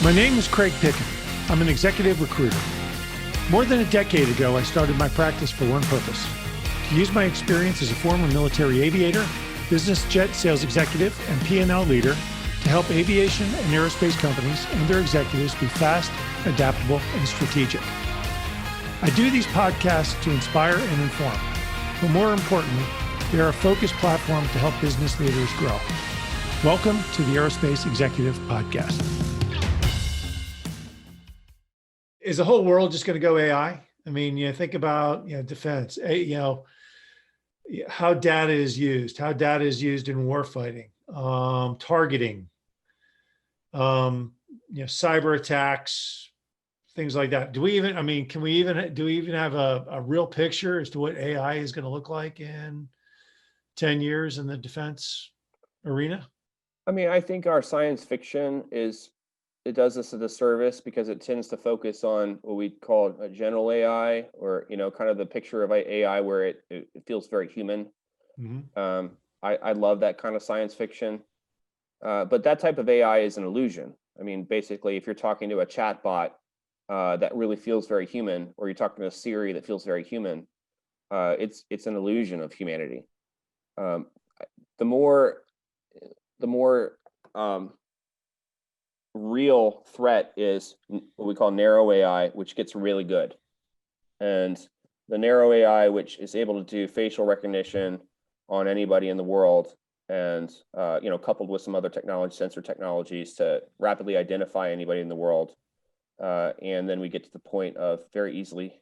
My name is Craig Picken. I'm an executive recruiter. More than a decade ago, I started my practice for one purpose: to use my experience as a former military aviator, business jet sales executive, and P&L leader to help aviation and aerospace companies and their executives be fast, adaptable, and strategic. I do these podcasts to inspire and inform, but more importantly, they are a focused platform to help business leaders grow. Welcome to the Aerospace Executive Podcast. Is the whole world just going to go AI? I mean, think about, defense, how data is used in warfighting, targeting, cyber attacks, things like that. Do we even have a real picture as to what AI is going to look like in 10 years in the defense arena? I mean, I think our science fiction it does us a disservice because it tends to focus on what we call a general AI, or, kind of the picture of AI where it feels very human. Mm-hmm. I love that kind of science fiction. But that type of AI is an illusion. I mean, basically, if you're talking to a chat bot that really feels very human, or you're talking to a Siri that feels very human, it's an illusion of humanity. The more real threat is what we call narrow AI, which gets really good. And the narrow AI, which is able to do facial recognition on anybody in the world, and coupled with some other sensor technologies to rapidly identify anybody in the world. And then we get to the point of very easily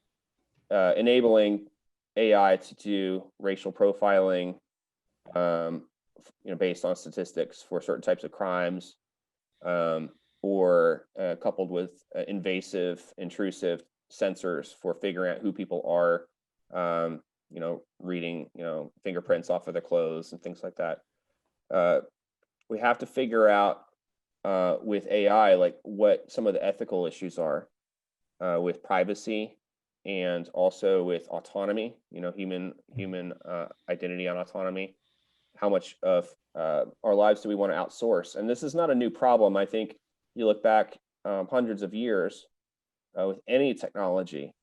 enabling AI to do racial profiling, based on statistics for certain types of crimes, or coupled with invasive, intrusive sensors for figuring out who people are, reading, fingerprints off of their clothes and things like that. We have to figure out with AI, like what some of the ethical issues are with privacy, and also with autonomy, human identity on autonomy. How much of our lives do we want to outsource? And this is not a new problem. I think you look back hundreds of years with any technology,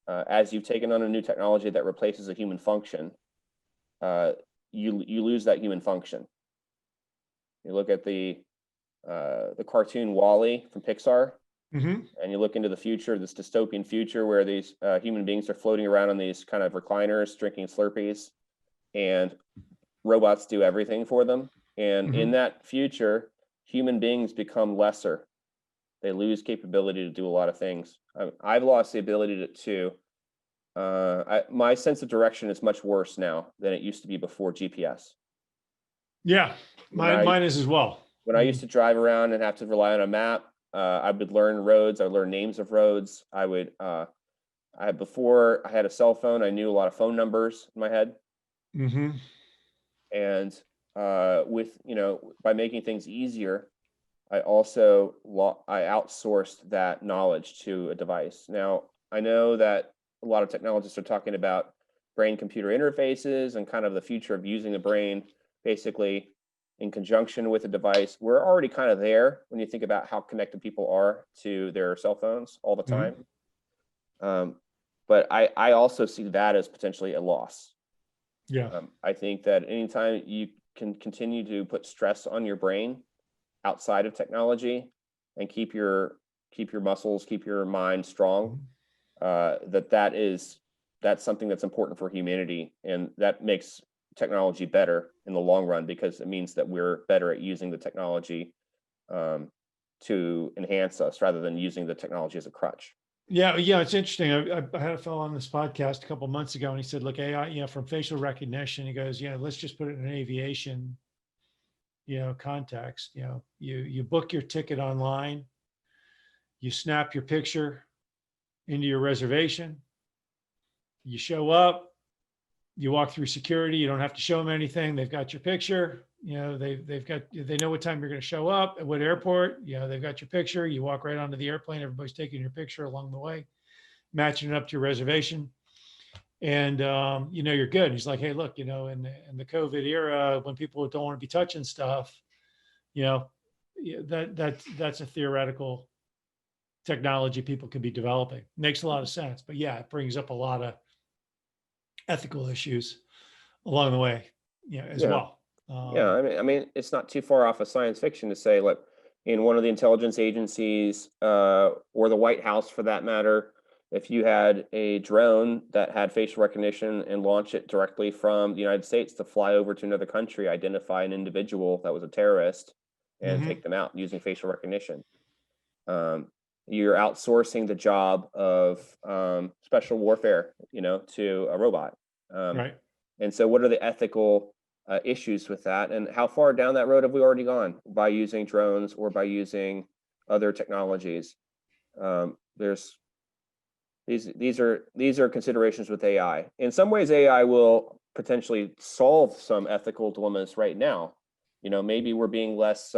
as you've taken on a new technology that replaces a human function, you lose that human function. You look at the cartoon Wall-E from Pixar, mm-hmm. and you look into the future, this dystopian future where these human beings are floating around on these kind of recliners, drinking Slurpees, and robots do everything for them. And Mm-hmm. in that future, human beings become lesser. They lose capability to do a lot of things. I've lost the ability to my sense of direction is much worse now than it used to be before GPS. Yeah, mine is as well. When I used to drive around and have to rely on a map, I would learn roads. I would learn names of roads. Before I had a cell phone, I knew a lot of phone numbers in my head. Mm-hmm. And by making things easier, I also outsourced that knowledge to a device. Now, I know that a lot of technologists are talking about brain-computer interfaces and kind of the future of using the brain basically in conjunction with a device. We're already kind of there when you think about how connected people are to their cell phones all the time. Mm-hmm. But I also see that as potentially a loss. Yeah. I think that anytime you can continue to put stress on your brain outside of technology and keep your muscles, keep your mind strong, that's something that's important for humanity, and that makes technology better in the long run because it means that we're better at using the technology to enhance us rather than using the technology as a crutch. Yeah, it's interesting. I had a fellow on this podcast a couple of months ago, and he said, "Look, AI, from facial recognition," he goes, let's just put it in an aviation, context. You book your ticket online, you snap your picture into your reservation, you show up, you walk through security. You don't have to show them anything. They've got your picture. They know what time you're going to show up at what airport. They've got your picture. You walk right onto the airplane. Everybody's taking your picture along the way, matching it up to your reservation, and you're good. And he's like, hey, look, in the COVID era, when people don't want to be touching stuff, that's a theoretical technology people could be developing. Makes a lot of sense, but yeah, it brings up a lot of ethical issues along the way, as Yeah. well. Yeah, I mean, it's not too far off of science fiction to say, like, in one of the intelligence agencies, or the White House for that matter, if you had a drone that had facial recognition and launch it directly from the United States to fly over to another country, identify an individual that was a terrorist, and Mhm. take them out using facial recognition. Um, you're outsourcing the job of special warfare, to a robot. Um, Right. and so, what are the ethical issues with that? And how far down that road have we already gone by using drones or by using other technologies? There's these are considerations with AI. In some ways, AI will potentially solve some ethical dilemmas right now. Maybe we're being less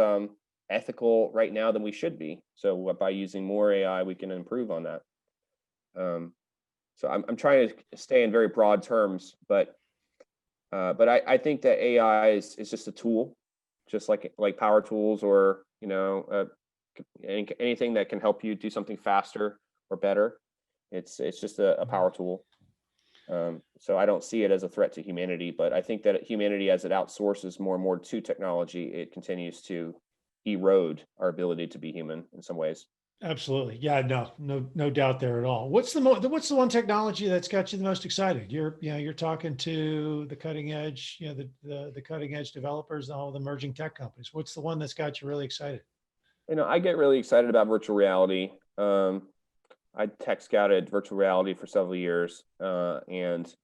ethical right now than we should be. So by using more AI, we can improve on that. Um, so I'm trying to stay in very broad terms, but I think that AI is just a tool, just like power tools, or anything that can help you do something faster or better. It's just a power tool. So I don't see it as a threat to humanity, but I think that humanity, as it outsources more and more to technology, it continues to erode our ability to be human in some ways. Absolutely. Yeah, no doubt there at all. What's the one technology that's got you the most excited? You're talking to the cutting edge, the cutting edge developers, all the emerging tech companies. What's the one that's got you really excited? I get really excited about virtual reality. I tech scouted virtual reality for several years, and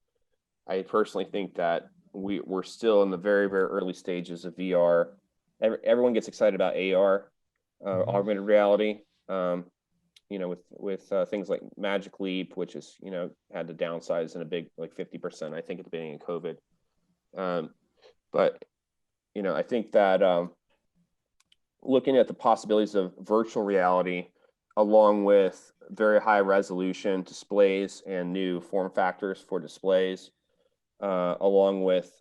I personally think that we're still in the very, very early stages of VR. Everyone gets excited about AR, Mhm. augmented reality. With things like Magic Leap, which is had to downsize in a big, like 50%, I think, at the beginning of COVID. Um, but I think that looking at the possibilities of virtual reality, along with very high resolution displays and new form factors for displays, along with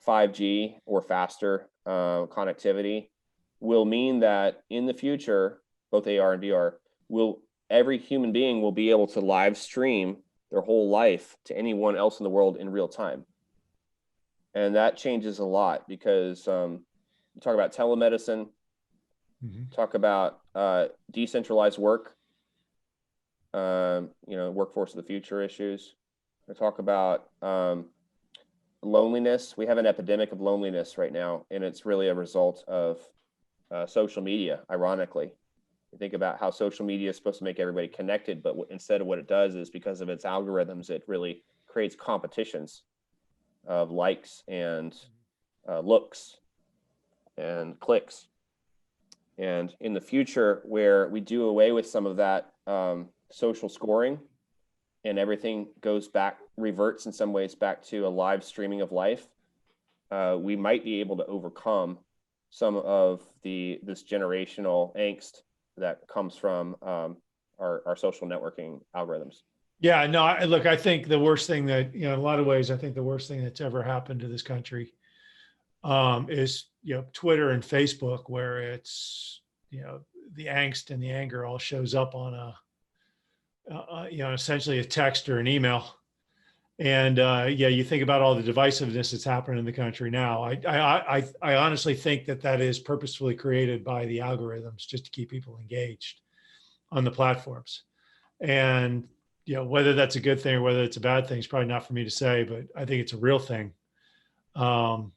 5G or faster connectivity, will mean that in the future, both AR and VR, every human being will be able to live stream their whole life to anyone else in the world in real time. And that changes a lot because you talk about telemedicine, Mhm. talk about decentralized work, workforce of the future issues. I talk about loneliness. We have an epidemic of loneliness right now, and it's really a result of social media, ironically. You think about how social media is supposed to make everybody connected, but instead of what it does is, because of its algorithms, it really creates competitions of likes and looks and clicks. And in the future, where we do away with some of that social scoring, and everything reverts in some ways back to a live streaming of life, we might be able to overcome some of this generational angst that comes from our social networking algorithms. Yeah, no, look, I think the worst thing that, in a lot of ways, I think the worst thing that's ever happened to this country is, Twitter and Facebook, where it's, the angst and the anger all shows up on essentially a text or an email. And yeah, you think about all the divisiveness that's happening in the country now. I honestly think that is purposefully created by the algorithms just to keep people engaged on the platforms. And whether that's a good thing or whether it's a bad thing is probably not for me to say, but I think it's a real thing, um,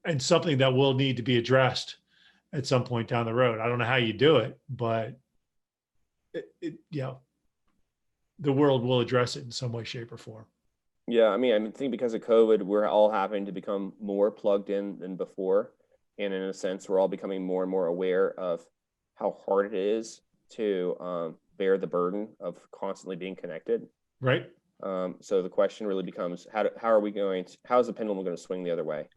and something that will need to be addressed at some point down the road. I don't know how you do it, but the world will address it in some way, shape, or form. Yeah, I think because of COVID, we're all having to become more plugged in than before. And in a sense, we're all becoming more and more aware of how hard it is to bear the burden of constantly being connected. Right. So the question really becomes, how is the pendulum going to swing the other way?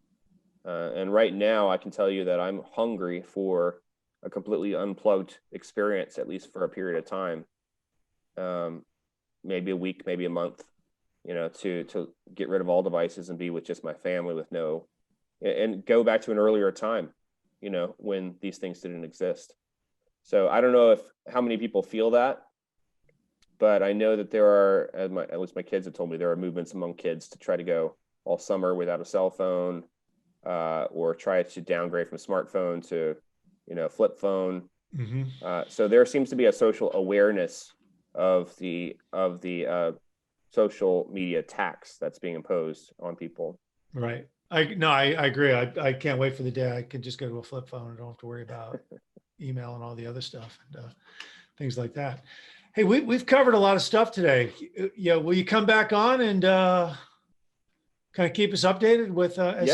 And right now, I can tell you that I'm hungry for a completely unplugged experience, at least for a period of time, maybe a week, maybe a month, to get rid of all devices and be with just my family and go back to an earlier time. when these things didn't exist. So I don't know how many people feel that, but I know that there are, at least my kids have told me, there are movements among kids to try to go all summer without a cell phone, or try to downgrade from smartphone to, flip phone. So there seems to be a social awareness of the social media tax that's being imposed on people. Right. I agree. I can't wait for the day I can just go to a flip phone and don't have to worry about email and all the other stuff and things like that. Hey, we've covered a lot of stuff today. Yeah, will you come back on and kind of keep us updated with as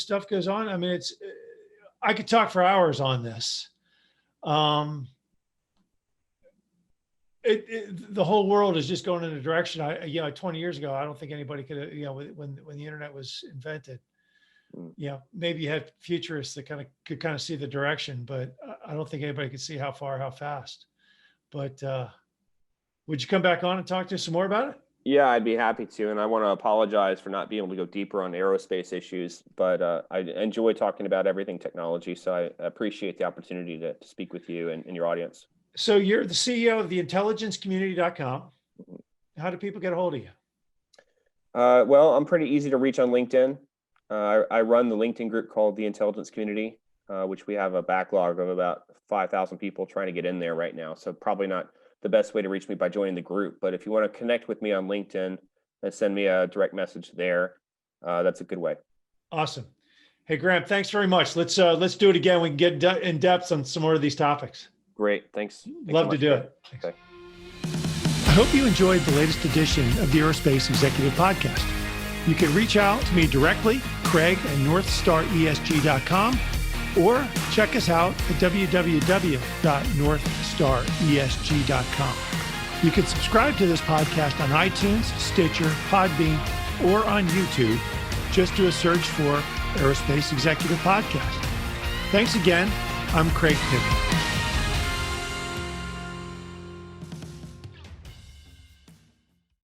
stuff goes on? I mean, I could talk for hours on this. The whole world is just going in a direction. 20 years ago, I don't think anybody could, when the internet was invented, maybe you had futurists that could see the direction, but I don't think anybody could see how far, how fast. But would you come back on and talk to us some more about it? Yeah, I'd be happy to. And I want to apologize for not being able to go deeper on aerospace issues, but I enjoy talking about everything technology. So I appreciate the opportunity to speak with you and your audience. So you're the CEO of theintelligencecommunity.com. How do people get a hold of you? Well, I'm pretty easy to reach on LinkedIn. I run the LinkedIn group called The Intelligence Community, which we have a backlog of about 5,000 people trying to get in there right now. So probably not the best way to reach me by joining the group. But if you want to connect with me on LinkedIn and send me a direct message there, that's a good way. Awesome. Hey, Graham, thanks very much. Let's do it again. We can get in depth on some more of these topics. Great. Thanks. Love to do it. Okay. I hope you enjoyed the latest edition of the Aerospace Executive Podcast. You can reach out to me directly, Craig at NorthstarESG.com, or check us out at www.northstaresg.com. You can subscribe to this podcast on iTunes, Stitcher, Podbean, or on YouTube. Just do a search for Aerospace Executive Podcast. Thanks again. I'm Craig Piven.